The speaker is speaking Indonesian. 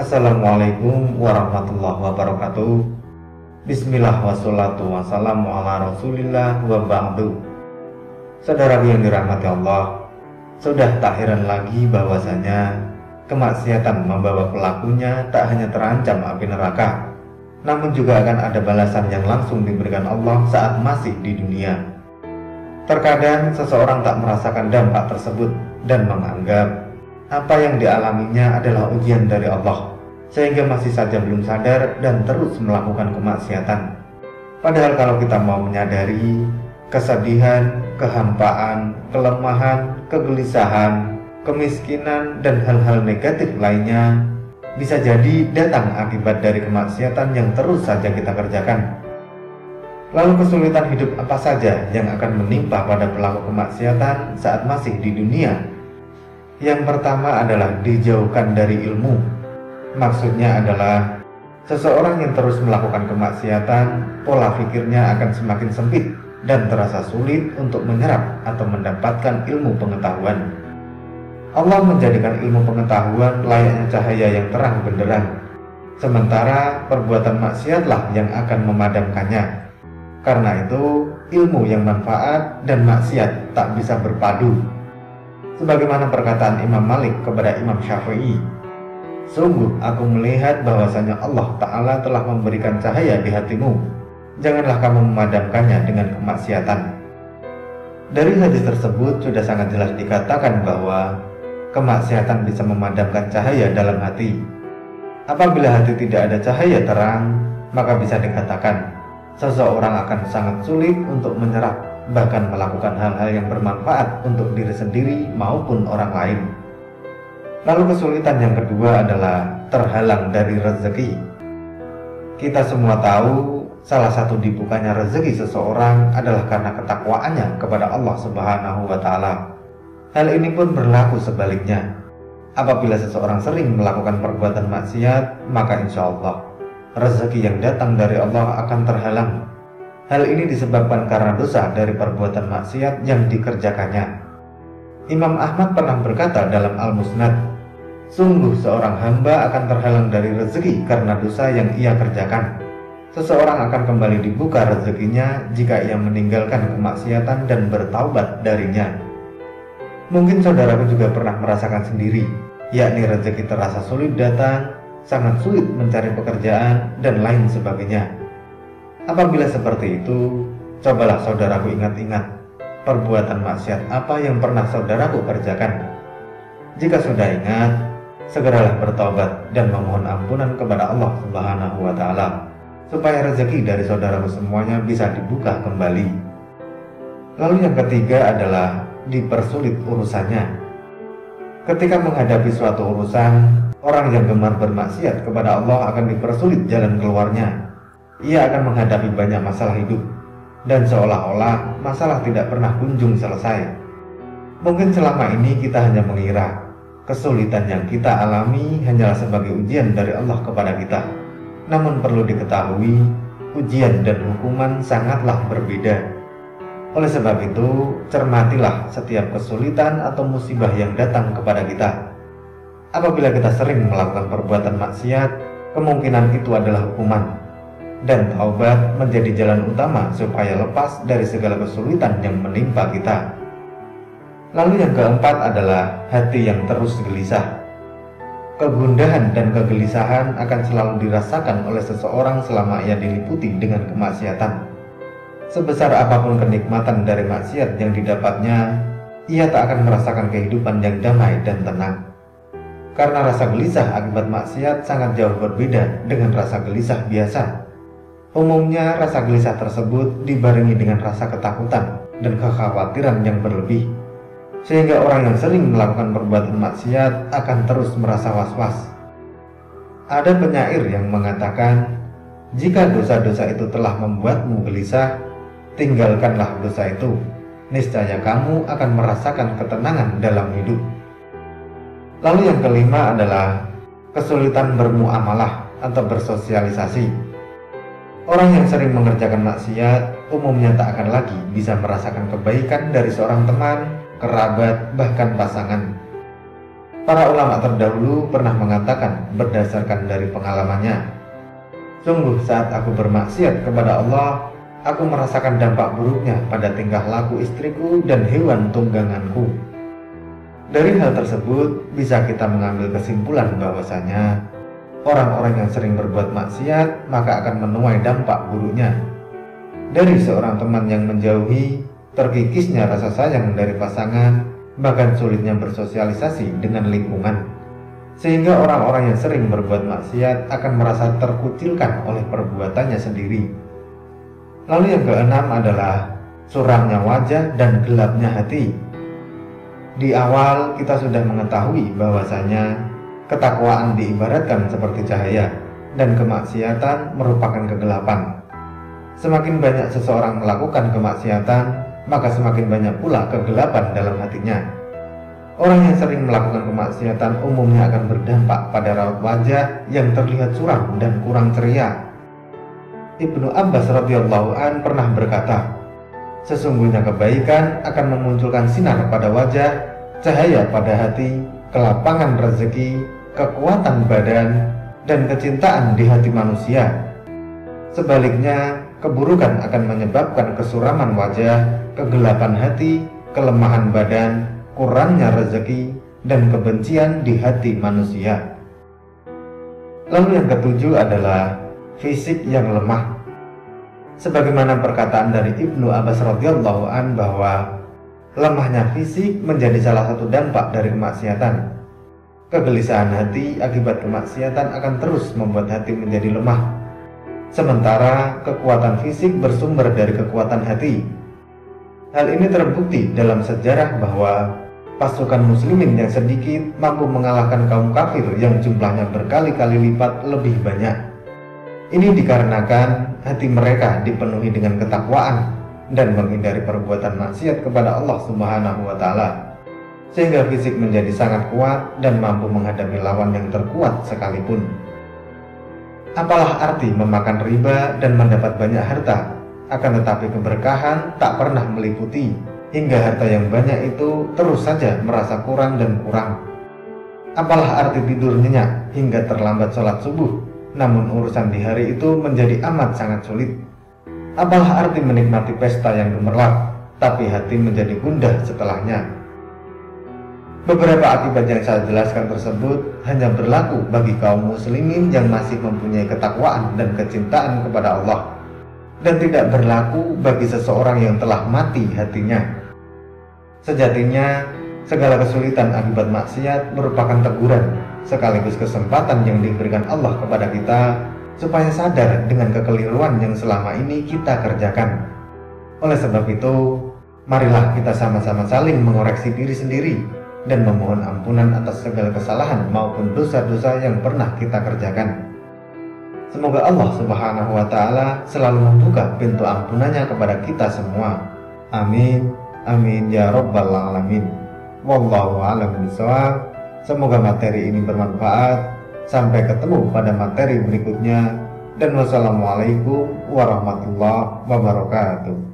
Assalamualaikum warahmatullahi wabarakatuh. Bismillah wassalatu wassalamu ala rasulillah wa ba'du. Saudaraku yang dirahmati Allah, sudah tak heran lagi bahwasanya kemaksiatan membawa pelakunya tak hanya terancam api neraka, namun juga akan ada balasan yang langsung diberikan Allah saat masih di dunia. Terkadang seseorang tak merasakan dampak tersebut dan menganggap apa yang dialaminya adalah ujian dari Allah, sehingga masih saja belum sadar dan terus melakukan kemaksiatan. Padahal kalau kita mau menyadari, kesedihan, kehampaan, kelemahan, kegelisahan, kemiskinan, dan hal-hal negatif lainnya bisa jadi datang akibat dari kemaksiatan yang terus saja kita kerjakan. Lalu kesulitan hidup apa saja yang akan menimpa pada pelaku kemaksiatan saat masih di dunia? Yang pertama adalah dijauhkan dari ilmu. Maksudnya adalah seseorang yang terus melakukan kemaksiatan, pola pikirnya akan semakin sempit dan terasa sulit untuk menyerap atau mendapatkan ilmu pengetahuan. Allah menjadikan ilmu pengetahuan layaknya cahaya yang terang benderang, sementara perbuatan maksiatlah yang akan memadamkannya. Karena itu, ilmu yang manfaat dan maksiat tak bisa berpadu. Sebagaimana perkataan Imam Malik kepada Imam Syafi'i, sungguh aku melihat bahwasanya Allah Ta'ala telah memberikan cahaya di hatimu, janganlah kamu memadamkannya dengan kemaksiatan. Dari hadis tersebut sudah sangat jelas dikatakan bahwa kemaksiatan bisa memadamkan cahaya dalam hati. Apabila hati tidak ada cahaya terang, maka bisa dikatakan seseorang akan sangat sulit untuk menyerap, bahkan melakukan hal-hal yang bermanfaat untuk diri sendiri maupun orang lain. Lalu kesulitan yang kedua adalah terhalang dari rezeki. Kita semua tahu salah satu dibukanya rezeki seseorang adalah karena ketakwaannya kepada Allah Subhanahu wa Ta'ala. Hal ini pun berlaku sebaliknya. Apabila seseorang sering melakukan perbuatan maksiat, maka insya Allah rezeki yang datang dari Allah akan terhalang. Hal ini disebabkan karena dosa dari perbuatan maksiat yang dikerjakannya. Imam Ahmad pernah berkata dalam Al-Musnad, sungguh seorang hamba akan terhalang dari rezeki karena dosa yang ia kerjakan. Seseorang akan kembali dibuka rezekinya jika ia meninggalkan kemaksiatan dan bertaubat darinya. Mungkin saudaraku juga pernah merasakan sendiri, yakni rezeki terasa sulit datang, sangat sulit mencari pekerjaan, dan lain sebagainya. Apabila seperti itu, cobalah saudaraku ingat-ingat perbuatan maksiat apa yang pernah saudaraku kerjakan. Jika sudah ingat, segeralah bertobat dan memohon ampunan kepada Allah Subhanahu wa Ta'ala, supaya rezeki dari saudaraku semuanya bisa dibuka kembali. Lalu yang ketiga adalah dipersulit urusannya. Ketika menghadapi suatu urusan, orang yang gemar bermaksiat kepada Allah akan dipersulit jalan keluarnya. Ia akan menghadapi banyak masalah hidup, dan seolah-olah masalah tidak pernah kunjung selesai. Mungkin selama ini kita hanya mengira kesulitan yang kita alami hanyalah sebagai ujian dari Allah kepada kita. Namun perlu diketahui, ujian dan hukuman sangatlah berbeda. Oleh sebab itu, cermatilah setiap kesulitan atau musibah yang datang kepada kita. Apabila kita sering melakukan perbuatan maksiat, kemungkinan itu adalah hukuman. Dan taubat menjadi jalan utama supaya lepas dari segala kesulitan yang menimpa kita. Lalu yang keempat adalah hati yang terus gelisah. Kegundahan dan kegelisahan akan selalu dirasakan oleh seseorang selama ia diliputi dengan kemaksiatan. Sebesar apapun kenikmatan dari maksiat yang didapatnya, ia tak akan merasakan kehidupan yang damai dan tenang. Karena rasa gelisah akibat maksiat sangat jauh berbeda dengan rasa gelisah biasa. Umumnya rasa gelisah tersebut dibarengi dengan rasa ketakutan dan kekhawatiran yang berlebih, sehingga orang yang sering melakukan perbuatan maksiat akan terus merasa was-was. Ada penyair yang mengatakan, jika dosa-dosa itu telah membuatmu gelisah, tinggalkanlah dosa itu, niscaya kamu akan merasakan ketenangan dalam hidup. Lalu yang kelima adalah kesulitan bermuamalah atau bersosialisasi. Orang yang sering mengerjakan maksiat umumnya tak akan lagi bisa merasakan kebaikan dari seorang teman, kerabat, bahkan pasangan. Para ulama terdahulu pernah mengatakan berdasarkan dari pengalamannya, sungguh saat aku bermaksiat kepada Allah, aku merasakan dampak buruknya pada tingkah laku istriku dan hewan tungganganku. Dari hal tersebut bisa kita mengambil kesimpulan bahwasanya orang-orang yang sering berbuat maksiat maka akan menuai dampak buruknya. Dari seorang teman yang menjauhi, terkikisnya rasa sayang dari pasangan, bahkan sulitnya bersosialisasi dengan lingkungan, sehingga orang-orang yang sering berbuat maksiat akan merasa terkucilkan oleh perbuatannya sendiri. Lalu yang keenam adalah suramnya wajah dan gelapnya hati. Di awal kita sudah mengetahui bahwasanya ketakwaan diibaratkan seperti cahaya dan kemaksiatan merupakan kegelapan. Semakin banyak seseorang melakukan kemaksiatan, maka semakin banyak pula kegelapan dalam hatinya. Orang yang sering melakukan kemaksiatan umumnya akan berdampak pada raut wajah yang terlihat suram dan kurang ceria. Ibnu Abbas radhiyallahu an pernah berkata, sesungguhnya kebaikan akan memunculkan sinar pada wajah, cahaya pada hati, kelapangan rezeki, kekuatan badan, dan kecintaan di hati manusia. Sebaliknya, keburukan akan menyebabkan kesuraman wajah, kegelapan hati, kelemahan badan, kurangnya rezeki, dan kebencian di hati manusia. Lalu yang ketujuh adalah fisik yang lemah. Sebagaimana perkataan dari Ibnu Abbas radhiyallahu an bahwa lemahnya fisik menjadi salah satu dampak dari kemaksiatan. Kegelisahan hati akibat kemaksiatan akan terus membuat hati menjadi lemah. Sementara kekuatan fisik bersumber dari kekuatan hati. Hal ini terbukti dalam sejarah bahwa pasukan muslimin yang sedikit mampu mengalahkan kaum kafir yang jumlahnya berkali-kali lipat lebih banyak. Ini dikarenakan hati mereka dipenuhi dengan ketakwaan dan menghindari perbuatan maksiat kepada Allah Subhanahu wa Ta'ala, sehingga fisik menjadi sangat kuat dan mampu menghadapi lawan yang terkuat sekalipun. Apalah arti memakan riba dan mendapat banyak harta, akan tetapi keberkahan tak pernah meliputi, hingga harta yang banyak itu terus saja merasa kurang dan kurang. Apalah arti tidur nyenyak hingga terlambat sholat subuh, namun urusan di hari itu menjadi amat sangat sulit. Apalah arti menikmati pesta yang gemerlap, tapi hati menjadi gundah setelahnya. Beberapa akibat yang saya jelaskan tersebut hanya berlaku bagi kaum muslimin yang masih mempunyai ketakwaan dan kecintaan kepada Allah, dan tidak berlaku bagi seseorang yang telah mati hatinya. Sejatinya, segala kesulitan akibat maksiat merupakan teguran sekaligus kesempatan yang diberikan Allah kepada kita supaya sadar dengan kekeliruan yang selama ini kita kerjakan. Oleh sebab itu, marilah kita sama-sama saling mengoreksi diri sendiri dan memohon ampunan atas segala kesalahan maupun dosa-dosa yang pernah kita kerjakan. Semoga Allah Subhanahu wa Ta'ala selalu membuka pintu ampunannya kepada kita semua. Amin, amin ya rabbal alamin. Wallahu a'lam bishawab. Semoga materi ini bermanfaat. Sampai ketemu pada materi berikutnya. Dan wassalamualaikum warahmatullahi wabarakatuh.